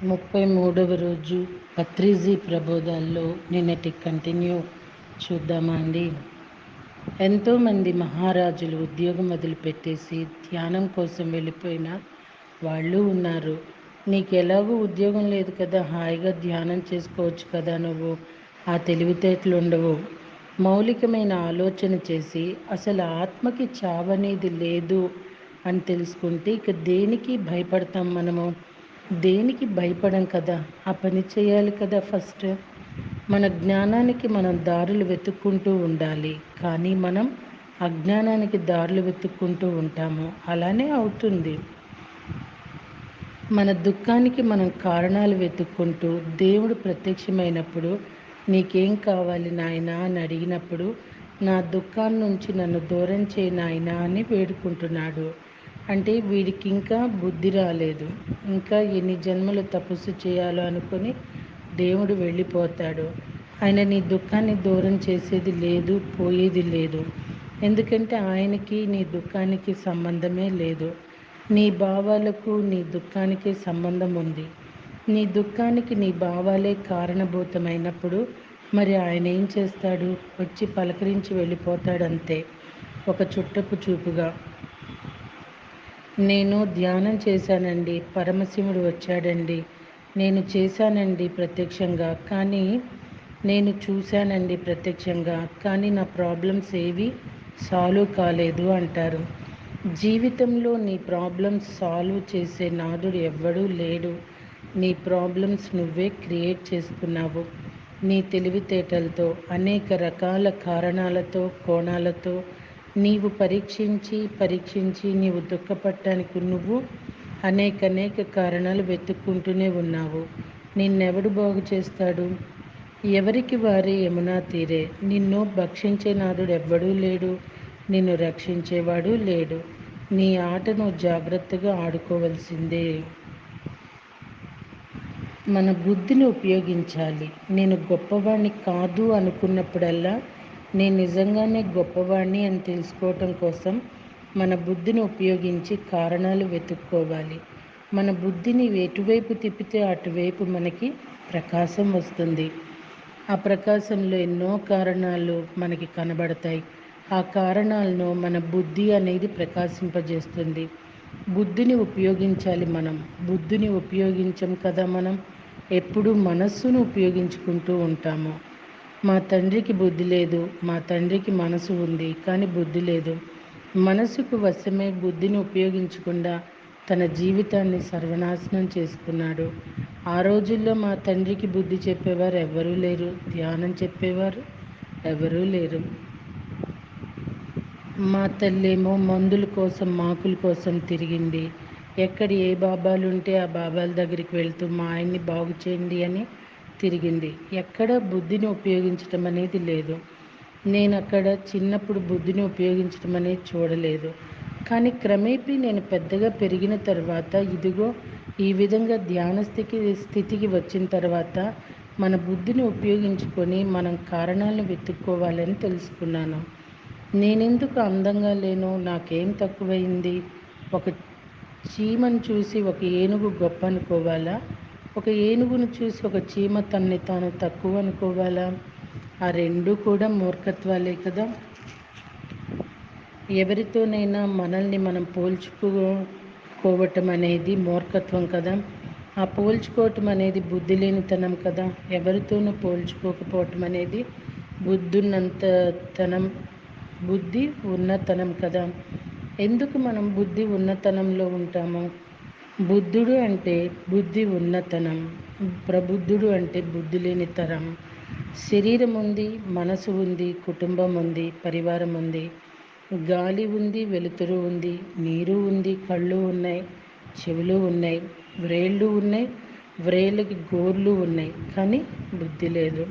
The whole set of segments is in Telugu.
33వ రోజు పత్రిజీ ప్రబోధాల్లో నిన్నటి కంటిన్యూ చూద్దామా అండి. ఎంతోమంది మహారాజులు ఉద్యోగం వదిలిపెట్టేసి ధ్యానం కోసం వెళ్ళిపోయిన వాళ్ళు ఉన్నారు. నీకు ఎలాగో ఉద్యోగం లేదు కదా, హాయిగా ధ్యానం చేసుకోవచ్చు కదా, నువ్వు ఆ తెలివితేటలు ఉండవు. మౌలికమైన ఆలోచన చేసి అసలు ఆత్మకి చావనేది లేదు అని తెలుసుకుంటే ఇక దేనికి భయపడతాం మనము? దేనికి భయపడం కదా, ఆ పని చేయాలి కదా. ఫస్ట్ మన జ్ఞానానికి మనం దారులు వెతుక్కుంటూ ఉండాలి, కానీ మనం అజ్ఞానానికి దారులు వెతుక్కుంటూ ఉంటాము. అలానే అవుతుంది. మన దుఃఖానికి మనం కారణాలు వెతుక్కుంటూ దేవుడు ప్రత్యక్షమైనప్పుడు నీకేం కావాలి నాయనా అని అడిగినప్పుడు నా దుఃఖాన్ని నుంచి నన్ను దూరం చేయి నాయనా అని వేడుకుంటున్నాడు. అంటే వీడికి ఇంకా బుద్ధి రాలేదు. ఇంకా ఎన్ని జన్మలు తపస్సు చేయాలో అనుకొని దేవుడు వెళ్ళిపోతాడు. ఆయన నీ దుఃఖాన్ని దూరం చేసేది లేదు, పోయేది లేదు. ఎందుకంటే ఆయనకి నీ దుఃఖానికి సంబంధమే లేదు. నీ భావాలకు నీ దుఃఖానికి సంబంధం ఉంది. నీ దుఃఖానికి నీ భావాలే కారణభూతమైనప్పుడు మరి ఆయన ఏం చేస్తాడు? వచ్చి పలకరించి వెళ్ళిపోతాడంతే, ఒక చుట్టపు చూపుగా. నేను ధ్యానం చేశానండి, పరమశివుడు వచ్చాడండి, నేను చేశానండి ప్రత్యక్షంగా, కానీ నేను చూశానండి ప్రత్యక్షంగా, కానీ నా ప్రాబ్లమ్స్ ఏవి సాల్వ్ కాలేదు అంటారు. జీవితంలో నీ ప్రాబ్లమ్స్ సాల్వ్ చేసే నాదుడు ఎవ్వడూ లేడు. నీ ప్రాబ్లమ్స్ నువ్వే క్రియేట్ చేసుకున్నావు. నీ తెలివితేటలతో అనేక రకాల కారణాలతో కోణాలతో నీవు పరీక్షించి నీవు దుఃఖపడటానికి నువ్వు అనేక కారణాలు వెతుక్కుంటూనే ఉన్నావు. నిన్నెవడు బాగు చేస్తాడు? ఎవరికి వారే యమునా తీరే. నిన్ను భక్షించే నాదుడు ఎవ్వడూ లేడు, నిన్ను రక్షించేవాడు లేడు. నీ ఆట నువ్వు జాగ్రత్తగా ఆడుకోవలసిందే. మన బుద్ధిని ఉపయోగించాలి. నేను గొప్పవాణ్ణి కాదు అనుకున్నప్పుడల్లా నేను నిజంగానే గొప్పవాణ్ణి అని తెలుసుకోవటం కోసం మన బుద్ధిని ఉపయోగించి కారణాలు వెతుక్కోవాలి. మన బుద్ధిని ఎటువైపు తిప్పితే అటువైపు మనకి ప్రకాశం వస్తుంది. ఆ ప్రకాశంలో ఎన్నో కారణాలు మనకి కనబడతాయి. ఆ కారణాలను మన బుద్ధి అనేది ప్రకాశింపజేస్తుంది. బుద్ధిని ఉపయోగించాలి మనం. బుద్ధిని ఉపయోగించం కదా మనం, ఎప్పుడు మనస్సును ఉపయోగించుకుంటూ ఉంటాము. మా తండ్రికి బుద్ధి లేదు, మా తండ్రికి మనసు ఉంది కానీ బుద్ధి లేదు. మనసుకు వశమే బుద్ధిని ఉపయోగించకుండా తన జీవితాన్ని సర్వనాశనం చేసుకున్నాడు. ఆ రోజుల్లో మా తండ్రికి బుద్ధి చెప్పేవారు ఎవరూ లేరు, ధ్యానం చెప్పేవారు ఎవరూ లేరు. మా తల్లేమో మందుల కోసం మాకుల కోసం తిరిగింది. ఎక్కడ ఏ బాబాలు ఉంటే ఆ బాబాల దగ్గరికి వెళ్తూ మా ఆయన్ని బాగు చేయండి అని తిరిగింది. ఎక్కడ బుద్ధిని ఉపయోగించటం అనేది లేదు. నేను అక్కడ చిన్నప్పుడు బుద్ధిని ఉపయోగించడం అనేది చూడలేదు. కానీ క్రమేపీ నేను పెద్దగా పెరిగిన తర్వాత ఇదిగో ఈ విధంగా ధ్యాన స్థితికి వచ్చిన తర్వాత మన బుద్ధిని ఉపయోగించుకొని మనం కారణాలను వెతుక్కోవాలని తెలుసుకున్నాను. నేనెందుకు అందంగా లేను, నాకేం తక్కువైంది? ఒక చీమను చూసి ఒక ఏనుగు గొప్ప అనుకోవాలా? ఒక ఏనుగును చూసి ఒక చీమ తనని తాను తక్కువ అనుకోవాలా? ఆ రెండు కూడా మూర్ఖత్వాలే కదా. ఎవరితోనైనా మనల్ని మనం పోల్చుకోవటం అనేది మూర్ఖత్వం కదా. ఆ పోల్చుకోవటం అనేది బుద్ధి లేనితనం కదా. ఎవరితోనూ పోల్చుకోకపోవటం అనేది బుద్ధి ఉన్నతనం కదా. ఎందుకు మనం బుద్ధి ఉన్నతనంలో ఉంటాము? బుద్ధుడు అంటే బుద్ధి ఉన్నతనం, ప్రబుద్ధుడు అంటే బుద్ధి లేని తరం. శరీరం ఉంది, మనసు ఉంది, కుటుంబం ఉంది, పరివారం ఉంది, గాలి ఉంది, వెలుతురు ఉంది, నీరు ఉంది, కళ్ళు ఉన్నాయి, చెవులు ఉన్నాయి, వ్రేళ్ళు ఉన్నాయి, వ్రేళ్ళకి గోర్లు ఉన్నాయి, కానీ బుద్ధి లేదు.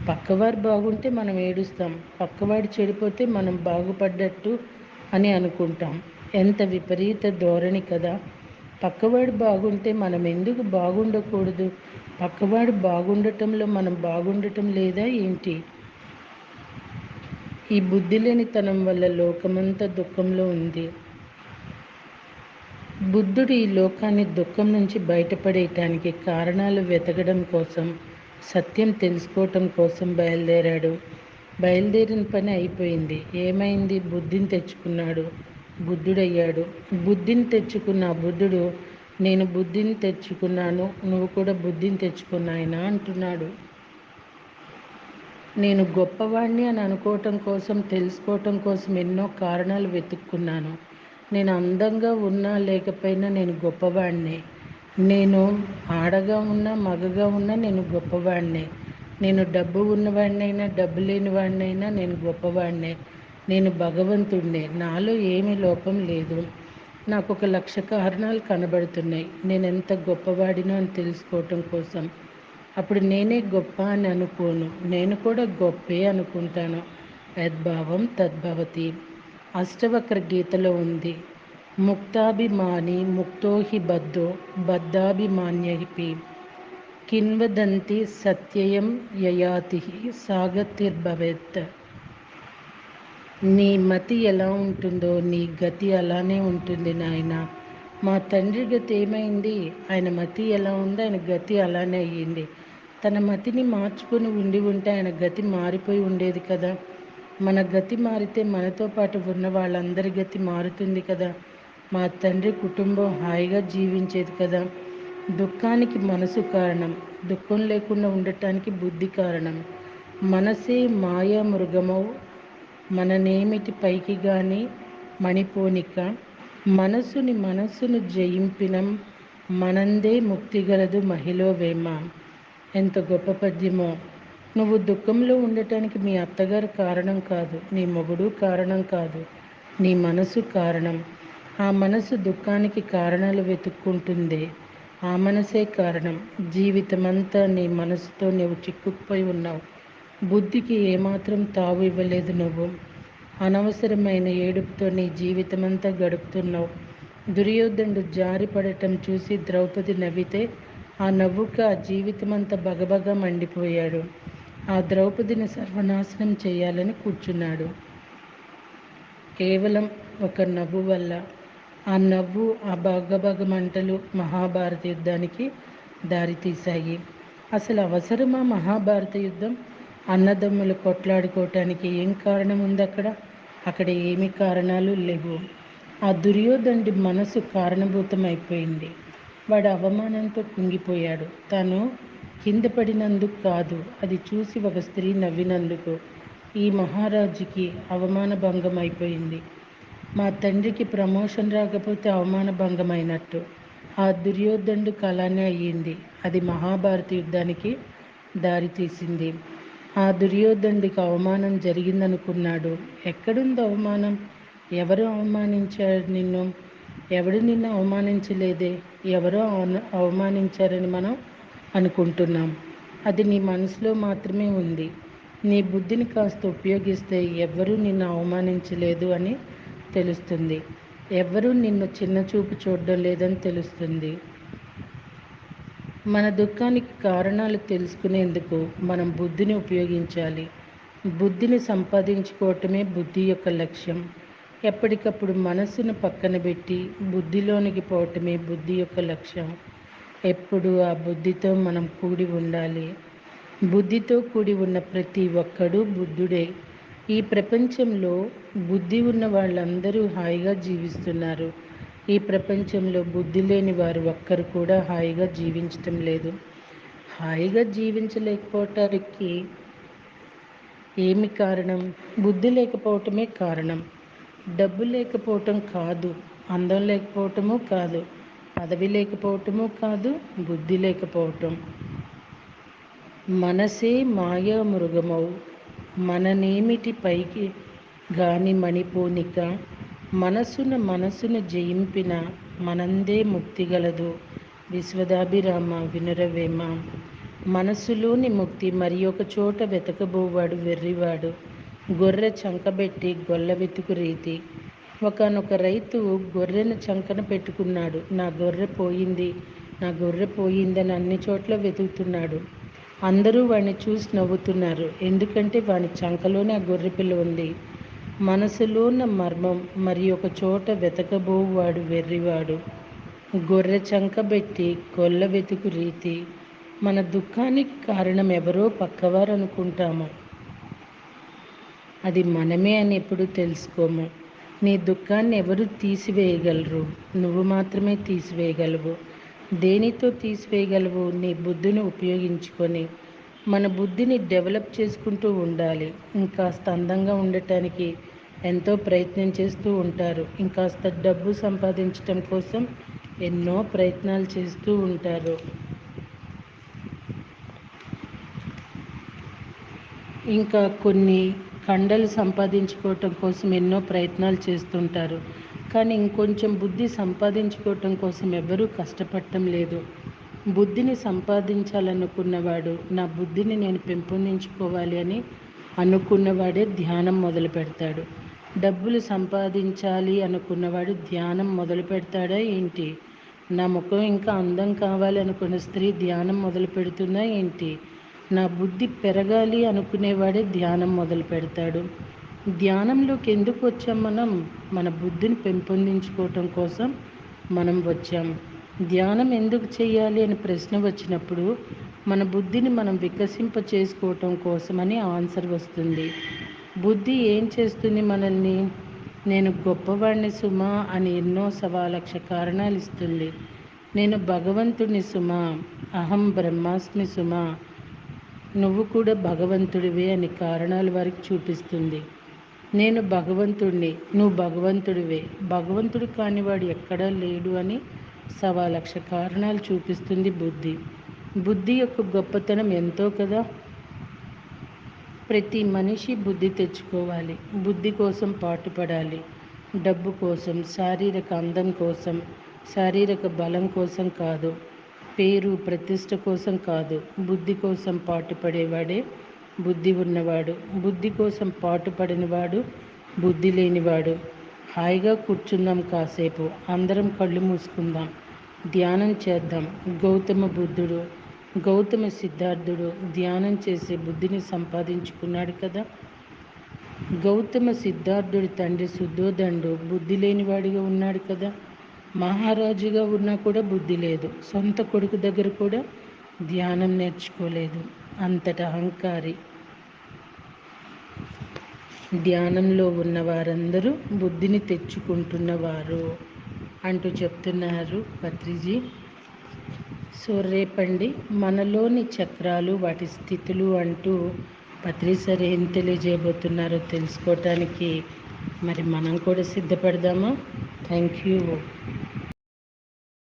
పక్కవారు బాగుంటే మనం ఏడుస్తాం, పక్కవాడు చెడిపోతే మనం బాగుపడ్డట్టు అని అనుకుంటాం. ఎంత విపరీత ధోరణి కదా. పక్కవాడు బాగుంటే మనం ఎందుకు బాగుండకూడదు? పక్కవాడు బాగుండటంలో మనం బాగుండటం లేదా ఏంటి? ఈ బుద్ధి లేనితనం వల్ల లోకమంతా దుఃఖంలో ఉంది. బుద్ధుడు ఈ లోకాన్ని దుఃఖం నుంచి బయటపడేయటానికి కారణాలు వెతకడం కోసం, సత్యం తెలుసుకోవటం కోసం బయలుదేరాడు. బయలుదేరిన పని అయిపోయింది. ఏమైంది? బుద్ధిని తెచ్చుకున్నాడు, బుద్ధుడయ్యాడు. బుద్ధిని తెచ్చుకున్న బుద్ధుడు, నేను బుద్ధిని తెచ్చుకున్నాను, నువ్వు కూడా బుద్ధిని తెచ్చుకున్నాయనా అంటున్నాడు. నేను గొప్పవాడిని అని అనుకోవటం కోసం, తెలుసుకోవటం కోసం ఎన్నో కారణాలు వెతుక్కున్నాను. నేను అందంగా ఉన్నా లేకపోయినా నేను గొప్పవాడిని. నేను ఆడగా ఉన్నా మగగా ఉన్నా నేను గొప్పవాడిని. నేను డబ్బు ఉన్నవాడినైనా డబ్బు లేని వాడినైనా నేను గొప్పవాడినే. నేను భగవంతుడినే. నాలో ఏమీ లోపం లేదు. నాకు 1,00,000 కారణాలు కనబడుతున్నాయి నేను ఎంత గొప్పవాడినో అని తెలుసుకోవటం కోసం. అప్పుడు నేనే గొప్ప అని అనుకోను, నేను కూడా గొప్పే అనుకుంటాను. యద్భావం తద్భవతి. అష్టవక్ర గీతలో ఉంది. ముక్తాభిమాని ముక్తో హి బద్ధో బద్ధాభిమాన్యపి కిన్వదంతి సత్యయం యయాతి సాగతిర్భవేత్. నీ మతి ఎలా ఉంటుందో నీ గతి అలానే ఉంటుంది నాయన. మా తండ్రి గతి ఏమైంది? ఆయన మతి ఎలా ఉందో ఆయన గతి అలానే అయ్యింది. తన మతిని మార్చుకొని ఉంటే ఆయన గతి మారిపోయి ఉండేది కదా. మన గతి మారితే మనతో పాటు ఉన్న వాళ్ళందరి గతి మారుతుంది కదా. మా తండ్రి కుటుంబం హాయిగా జీవించేది కదా. దుఃఖానికి మనసు కారణం, దుఃఖం లేకుండా ఉండటానికి బుద్ధి కారణం. మనసే మాయా మృగమౌ మననేమిటి పైకి గాని మణిపోనిక. మనసును జయింపినం మనందే ముక్తిగలదు మహిళో వేమ. ఎంత గొప్ప పద్యమో. నువ్వు దుఃఖంలో ఉండటానికి మీ అత్తగారు కారణం కాదు, నీ మొగుడు కారణం కాదు, నీ మనసు కారణం. ఆ మనసు దుఃఖానికి కారణాలు వెతుక్కుంటుంది. ఆ మనసే కారణం. జీవితమంతా నీ మనసుతో నువ్వు చిక్కుకుపోయి ఉన్నావు. బుద్ధికి ఏమాత్రం తావు ఇవ్వలేదు నువ్వు. అనవసరమైన ఏడుపుతో నీ జీవితమంతా గడుపుతున్నావు. దుర్యోధనుడు జారిపడటం చూసి ద్రౌపది నవ్వితే ఆ నవ్వుకు ఆ జీవితమంతా బగబగా మండిపోయాడు. ఆ ద్రౌపదిని సర్వనాశనం చేయాలని కూర్చున్నాడు. కేవలం ఒక నవ్వు వల్ల. ఆ నవ్వు, ఆ బగబగ మంటలు మహాభారత యుద్ధానికి దారితీశాయి. అసలు అవసరమా మహాభారత యుద్ధం? అన్నదమ్ములు కొట్లాడుకోవటానికి ఏం కారణం ఉంది అక్కడ? అక్కడ ఏమి కారణాలు లేవు. ఆ దుర్యోధనుడి మనసు కారణభూతమైపోయింది. వాడు అవమానంతో కుంగిపోయాడు. తాను కింద పడినందుకు కాదు, అది చూసి ఒక స్త్రీ నవ్వినందుకు. ఈ మహారాజుకి అవమాన భంగం అయిపోయింది. మా తండ్రికి ప్రమోషన్ రాకపోతే అవమాన భంగం అయినట్టు. ఆ దుర్యోధనుడికి అలానే అయ్యింది. అది మహాభారత యుద్ధానికి దారితీసింది. ఆ దుర్యోధనుడికి అవమానం జరిగిందనుకున్నాడు. ఎక్కడుంది అవమానం? ఎవరు అవమానించారు నిన్ను? ఎవడు నిన్ను అవమానించలేదే. ఎవరో అవమానించారని మనం అనుకుంటున్నాం. అది నీ మనసులో మాత్రమే ఉంది. నీ బుద్ధిని కాస్త ఉపయోగిస్తే ఎవ్వరూ నిన్ను అవమానించలేదు అని తెలుస్తుంది. ఎవ్వరూ నిన్ను చిన్న చూపు చూడడం లేదని తెలుస్తుంది. మన దుఃఖానికి కారణాలు తెలుసుకునేందుకు మనం బుద్ధిని ఉపయోగించాలి. బుద్ధిని సంపాదించుకోవటమే బుద్ధి యొక్క లక్ష్యం. ఎప్పటికప్పుడు మనస్సును పక్కన పెట్టి బుద్ధిలోనికి పోవటమే బుద్ధి యొక్క లక్ష్యం. ఎప్పుడు ఆ బుద్ధితో మనం కూడి ఉండాలి. బుద్ధితో కూడి ఉన్న ప్రతి ఒక్కడూ బుద్ధుడే. ఈ ప్రపంచంలో బుద్ధి ఉన్న వాళ్ళందరూ హాయిగా జీవిస్తున్నారు. ఈ ప్రపంచంలో బుద్ధి లేని వారు ఒక్కరు కూడా హాయిగా జీవించటం లేదు. హాయిగా జీవించలేకపోవటానికి ఏమి కారణం? బుద్ధి లేకపోవటమే కారణం. డబ్బు లేకపోవటం కాదు, అందం లేకపోవటము కాదు, పదవి లేకపోవటము కాదు, బుద్ధి లేకపోవటం. మనసే మాయా మృగమౌ మననేమిటి పైకి గాని మణిపోనిక. మనసును జయింపిన మనందే ముక్తిగలదు విశ్వదాభిరామ వినురవేమ. మనసులోని ముక్తి మరి ఒక చోట వెతకబోవాడు వెర్రివాడు. గొర్రె చంకబెట్టి గొల్ల వెతుకు రీతి. ఒకనొక రైతు గొర్రెను చంకన పెట్టుకున్నాడు. నా గొర్రె పోయింది, నా గొర్రె పోయిందని అన్ని చోట్ల వెతుకుతున్నాడు. అందరూ వాడిని చూసి నవ్వుతున్నారు. ఎందుకంటే వాని చంకలోనే ఆ గొర్రె పిల్ల ఉంది. మనసులోన మర్మం మరి ఒక చోట వెతకబోవాడు వెర్రివాడు. గొర్రె చంకబెట్టి కొల్ల వెతుకు రీతి మన దుఃఖానికి కారణం ఎవరో పక్కవారు అనుకుంటాము. అది మనమే అని ఎప్పుడు తెలుసుకోము. నీ దుఃఖాన్ని ఎవరు తీసివేయగలరు? నువ్వు మాత్రమే తీసివేయగలవు. దేనితో తీసివేయగలవు? నీ బుద్ధిని ఉపయోగించుకొని మన బుద్ధిని డెవలప్ చేసుకుంటూ ఉండాలి. ఇంకాస్త అందంగా ఉండటానికి ఎంతో ప్రయత్నం చేస్తూ ఉంటారు. ఇంకాస్త డబ్బు సంపాదించటం కోసం ఎన్నో ప్రయత్నాలు చేస్తూ ఉంటారు. ఇంకా కొన్ని కండలు సంపాదించుకోవటం కోసం ఎన్నో ప్రయత్నాలు చేస్తుంటారు. కానీ ఇంకొంచెం బుద్ధి సంపాదించుకోవటం కోసం ఎవరూ కష్టపడటం లేదు. బుద్ధిని సంపాదించాలనుకున్నవాడు, నా బుద్ధిని నేను పెంపొందించుకోవాలి అని అనుకున్నవాడే ధ్యానం మొదలు పెడతాడు. డబ్బులు సంపాదించాలి అనుకున్నవాడు ధ్యానం మొదలు పెడతాడా ఏంటి? నా ముఖం ఇంకా అందం కావాలి అనుకున్న స్త్రీ ధ్యానం మొదలు పెడుతుందా ఏంటి? నా బుద్ధి పెరగాలి అనుకునేవాడే ధ్యానం మొదలు పెడతాడు. ధ్యానంలోకి ఎందుకు వచ్చాం మనం? మన బుద్ధిని పెంపొందించుకోవటం కోసం మనం వచ్చాం. ధ్యానం ఎందుకు చేయాలి అని ప్రశ్న వచ్చినప్పుడు మన బుద్ధిని మనం వికసింప చేసుకోవటం కోసమని ఆన్సర్ వస్తుంది. బుద్ధి ఏం చేస్తుంది మనల్ని? నేను గొప్పవాడిని సుమా అని ఎన్నో 1,00,000 కారణాలు ఇస్తుంది. నేను భగవంతుడిని సుమా, అహం బ్రహ్మాస్మి సుమా, నువ్వు కూడా భగవంతుడివే అని కారణాలు వారికి చూపిస్తుంది. నేను భగవంతుడిని, నువ్వు భగవంతుడివే, భగవంతుడు కానివాడు ఎక్కడా లేడు అని 1,00,000 కారణాలు చూపిస్తుంది బుద్ధి. బుద్ధి యొక్క గొప్పతనం ఎంతో కదా. ప్రతి మనిషి బుద్ధి తెచ్చుకోవాలి. బుద్ధి కోసం పాటుపడాలి. డబ్బు కోసం, శారీరక అందం కోసం, శారీరక బలం కోసం కాదు, పేరు ప్రతిష్ట కోసం కాదు. బుద్ధి కోసం పాటుపడేవాడే బుద్ధి ఉన్నవాడు. బుద్ధి కోసం పాటుపడినవాడు బుద్ధి లేనివాడు. హాయిగా కూర్చుందాం, కాసేపు అందరం కళ్ళు మూసుకుందాం, ధ్యానం చేద్దాం. గౌతమ బుద్ధుడు, గౌతమ సిద్ధార్థుడు ధ్యానం చేసే బుద్ధిని సంపాదించుకున్నాడు కదా. గౌతమ సిద్ధార్థుడి తండ్రి శుద్ధోదండు బుద్ధి లేనివాడిగా ఉన్నాడు కదా. మహారాజుగా ఉన్నా కూడా బుద్ధి లేదు. సొంత కొడుకు దగ్గర కూడా ధ్యానం నేర్చుకోలేదు. అంతట అహంకారి. ధ్యానంలో ఉన్న వారందరూ బుద్ధిని తెచ్చుకుంటున్నవారు అంటూ చెప్తున్నారు పత్రిజీ. సో రేపండి మనలోని చక్రాలు, వాటి స్థితులు అంటూ పత్రి సార్ ఏం తెలియజేయబోతున్నారో తెలుసుకోవటానికి మరి మనం కూడా సిద్ధపడదామా? Thank you.